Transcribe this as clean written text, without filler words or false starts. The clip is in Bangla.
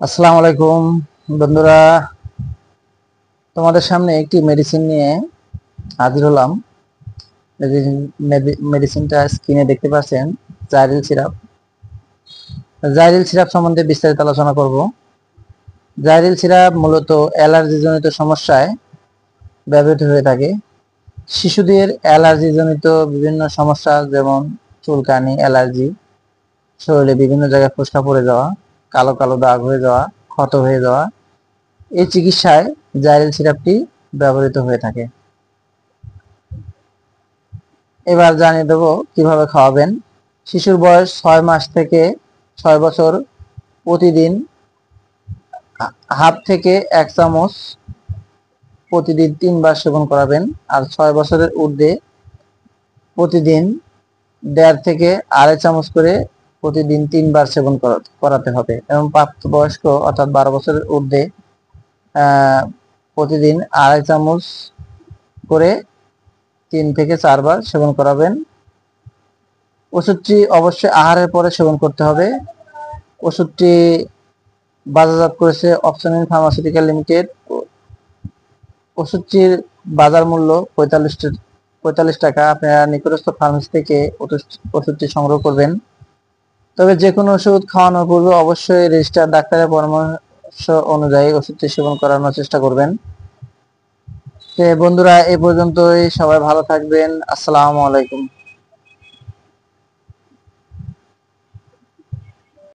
আসসালামু আলাইকুম বন্ধুরা, তোমাদের সামনে একটি মেডিসিন নিয়ে হাজির হলাম। মেডিসিনটা স্ক্রিনে দেখতে পাচ্ছেন, জাইরিল সিরাপ। জাইরিল সিরাপ সম্বন্ধে বিস্তারিত আলোচনা করব। জাইরিল সিরাপ মূলত অ্যালার্জি জনিত সমস্যায় ব্যবহৃত হয়ে থাকে। শিশুদের অ্যালার্জি জনিত বিভিন্ন সমস্যা, যেমন চুলকানি, অ্যালার্জি, শরীরে বিভিন্ন জায়গায় ফোস্কা পড়ে যাওয়া, কালো কালো দাগ হয়ে যাওয়া, ক্ষত হয়ে যাওয়া, এই চিকিৎসায় জাইরিল সিরাপটি ব্যবহৃত হয়ে থাকে। এবার জানিয়ে দেব কিভাবে খাওয়াবেন। শিশুর বয়স 6 মাস থেকে 6 বছর প্রতিদিন হাফ থেকে 1 চামচ প্রতিদিন 3 বার সেবন করাবেন। আর 6 বছরের ঊর্ধ্বে প্রতিদিন 1.5 থেকে 2.5 চামচ করে প্রতিদিন 3 বার সেবন করাতে হবে। এবং প্রাপ্তবয়স্ক অর্থাৎ 12 বছরের ঊর্ধ্বে প্রতিদিন 2.5 চামচ করে 3 থেকে 4 বার সেবন করাবেন। ওষুধটি অবশ্যই আহারের পরে সেবন করতে হবে। ওষুধটি বাজারজাত করেছে অপশনিন ফার্মাসিউটিক্যাল লিমিটেড। ওষুধটির বাজার মূল্য 45 টাকা। আপনারা নিকটস্থ ফার্মেসি থেকে ওষুধটি সংগ্রহ করবেন। তবে যে কোনো ওষুধ খাওয়ানোর পূর্বে অবশ্যই রেজিস্টার ডাক্তারের পরামর্শ অনুযায়ী ওষুধটি সেবন করানোর চেষ্টা করবেন। বন্ধুরা, এই পর্যন্তই। সবাই ভালো থাকবেন। আসসালামু আলাইকুম।